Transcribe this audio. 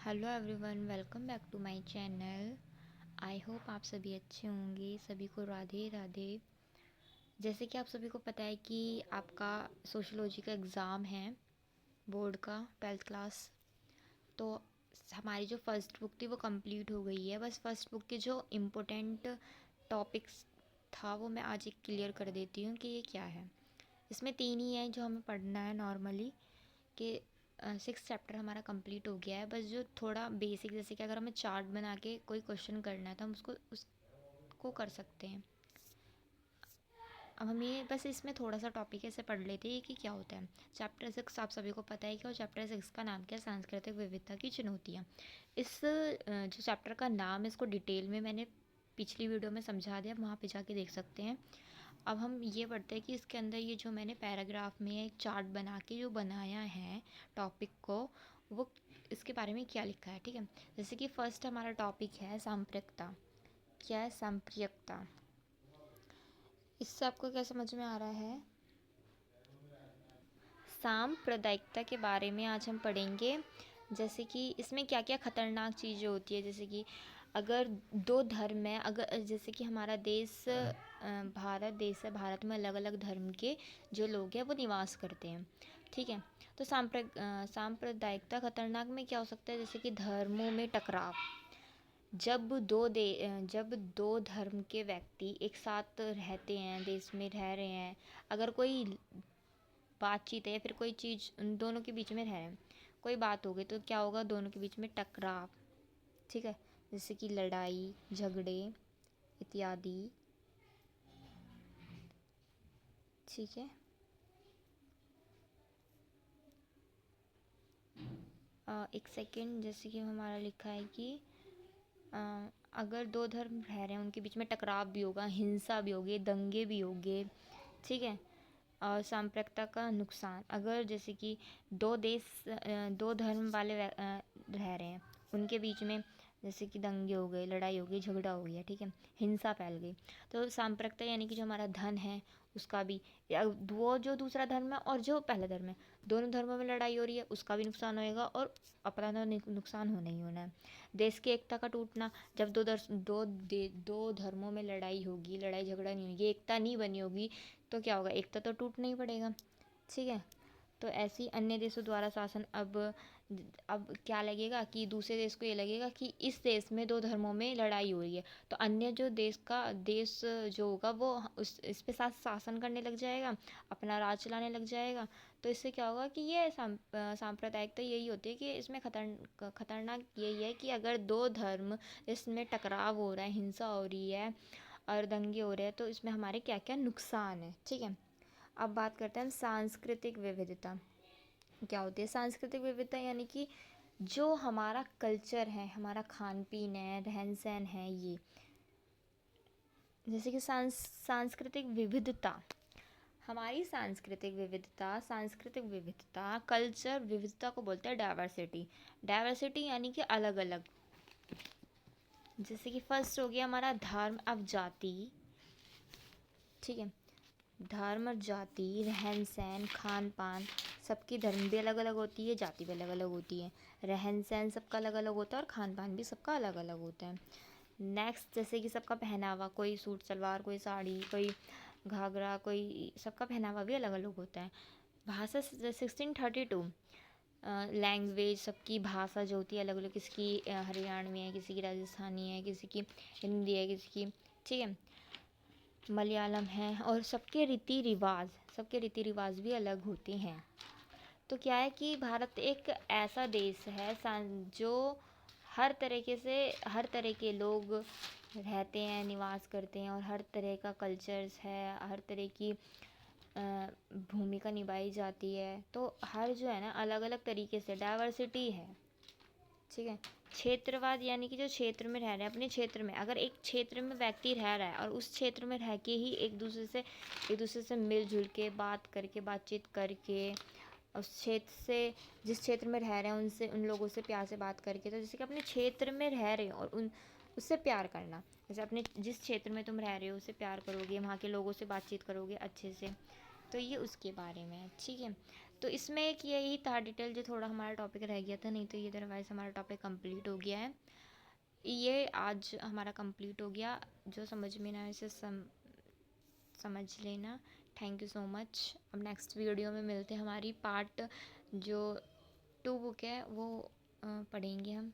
Hello everyone, welcome back to my channel. I hope आप सभी अच्छे होंगे। सभी को राधे राधे। जैसे कि आप सभी को पता है कि आपका सोशियोलॉजी का एग्ज़ाम है, बोर्ड का 12th क्लास। तो हमारी जो फर्स्ट बुक थी वो कंप्लीट हो गई है। बस फर्स्ट बुक के जो इम्पोर्टेंट टॉपिक्स था वो मैं आज एक क्लियर कर देती हूँ कि ये क्या है। इसमें 3 ही है जो हमें पढ़ना है नॉर्मली, कि 6 चैप्टर हमारा कंप्लीट हो गया है। बस जो थोड़ा बेसिक, जैसे कि अगर हमें चार्ट बना के कोई क्वेश्चन करना है तो हम उसको कर सकते हैं। अब हम ये बस इसमें थोड़ा सा टॉपिक ऐसे पढ़ लेते हैं कि क्या होता है। चैप्टर 6 आप सभी को पता है कि, और चैप्टर 6 का नाम क्या है? सांस्कृतिक विविधता की चुनौतियाँ। इस जो चैप्टर का नाम है, इसको डिटेल में मैंने पिछली वीडियो में समझा दिया, वहाँ पे जाके देख सकते हैं। अब हम ये पढ़ते हैं कि इसके अंदर ये जो मैंने पैराग्राफ में एक चार्ट बना के जो बनाया है टॉपिक को, वो इसके बारे में क्या लिखा है। ठीक है, जैसे कि फर्स्ट हमारा टॉपिक है सांप्रदायिकता। क्या है सांप्रदायिकता? इससे आपको क्या समझ में आ रहा है? सांप्रदायिकता के बारे में आज हम पढ़ेंगे। जैसे कि इसमें क्या क्या खतरनाक चीज़ें होती है। जैसे कि अगर दो धर्म है, अगर जैसे कि हमारा देश भारत देश है, भारत में अलग अलग धर्म के जो लोग हैं वो निवास करते हैं। ठीक है, तो सांप्रदायिकता खतरनाक में क्या हो सकता है? जैसे कि धर्मों में टकराव। जब दो धर्म के व्यक्ति एक साथ रहते हैं, देश में रह रहे हैं, अगर कोई बातचीत है या फिर कोई चीज़ उन दोनों के बीच में है, कोई बात हो गई, तो क्या होगा? दोनों के बीच में टकराव। ठीक है, जैसे कि लड़ाई झगड़े इत्यादि। ठीक है, एक सेकेंड। जैसे कि हमारा लिखा है कि अ, अगर दो धर्म रह रहे हैं, उनके बीच में टकराव भी होगा, हिंसा भी होगी, दंगे भी होंगे। ठीक है, और सांप्रदायिकता का नुकसान, अगर जैसे कि दो धर्म वाले रह रहे हैं, उनके बीच में जैसे कि दंगे हो गए, लड़ाई हो गई, झगड़ा हो गया, ठीक है, हिंसा फैल गई, तो सांप्रदायिकता यानी कि जो हमारा धन है उसका भी, या वो जो दूसरा धर्म है और जो पहला धर्म है, दोनों धर्मों में लड़ाई हो रही है, उसका भी नुकसान होएगा और अपना तो नुकसान होना ही होना है। देश की एकता का टूटना, जब दो धर्मों में लड़ाई होगी, लड़ाई झगड़ा नहीं होगी, एकता नहीं बनी होगी, तो क्या होगा? एकता तो टूटना ही पड़ेगा। ठीक है, तो ऐसी अन्य देशों द्वारा शासन। अब क्या लगेगा कि दूसरे देश को ये लगेगा कि इस देश में दो धर्मों में लड़ाई हो रही है, तो अन्य जो देश जो होगा वो उस इस पे शासन करने लग जाएगा, अपना राज चलाने लग जाएगा। तो इससे क्या होगा कि ये सांप्रदायिकता यही होती है कि इसमें खतरनाक यही है कि अगर दो धर्म इसमें टकराव हो रहा है, हिंसा हो रही है और दंगे हो रहे हैं, तो इसमें हमारे क्या क्या नुकसान है। ठीक है, अब बात करते हैं हम सांस्कृतिक विविधता। क्या होती है सांस्कृतिक विविधता? यानी कि जो हमारा कल्चर है, हमारा खान पीन है, रहन सहन है, ये जैसे कि सांस्कृतिक विविधता, हमारी सांस्कृतिक विविधता कल्चर विविधता को बोलते हैं डाइवर्सिटी। डाइवर्सिटी यानी कि अलग अलग। जैसे कि फर्स्ट हो गया हमारा धर्म, अब जाति। ठीक है, धर्म और जाति, रहन सहन, खान पान, सबकी धर्म भी अलग अलग होती है, जाति भी अलग अलग होती है, रहन सहन सबका अलग अलग होता है और खान पान भी सबका अलग अलग होता है। नेक्स्ट, जैसे कि सबका पहनावा, कोई सूट सलवार, कोई साड़ी, कोई घाघरा, कोई, सबका पहनावा भी अलग अलग होता है। भाषा 1632, लैंग्वेज, सबकी भाषा जो होती है अलग अलग, किसी की हरियाणवी है, किसी की राजस्थानी है, किसी की हिंदी है, किसी की, ठीक है, मलयालम है, और सबके रीति रिवाज भी अलग होते हैं। तो क्या है कि भारत एक ऐसा देश है जो हर तरह के लोग रहते हैं, निवास करते हैं, और हर तरह का कल्चर्स है, हर तरह की भूमिका निभाई जाती है। तो हर जो है ना अलग अलग तरीके से डाइवर्सिटी है। ठीक है, क्षेत्रवाद यानी कि जो क्षेत्र में रह रहे हैं, अपने क्षेत्र में, अगर एक क्षेत्र में व्यक्ति रह रहा है और उस क्षेत्र में रह के ही एक दूसरे से मिलजुल के बात करके, बातचीत करके, उस क्षेत्र से, जिस क्षेत्र में रह रहे हैं उनसे, उन लोगों से प्यार से बात करके, तो जैसे कि अपने क्षेत्र में रह रहे हैं और उससे प्यार करना। जैसे अपने जिस क्षेत्र में तुम रह रहे हो उससे प्यार करोगे, वहाँ के लोगों से बातचीत करोगे अच्छे से, तो ये उसके बारे में है। ठीक है, तो इसमें एक यही था डिटेल जो थोड़ा हमारा टॉपिक रह गया था, नहीं तो ये अदरवाइज़ हमारा टॉपिक कंप्लीट हो गया है। ये आज हमारा कंप्लीट हो गया। जो समझ में ना आए उसे समझ लेना। Thank you so much. अब नेक्स्ट वीडियो में मिलते हैं। हमारी पार्ट जो 2 बुक है वो पढ़ेंगे हम।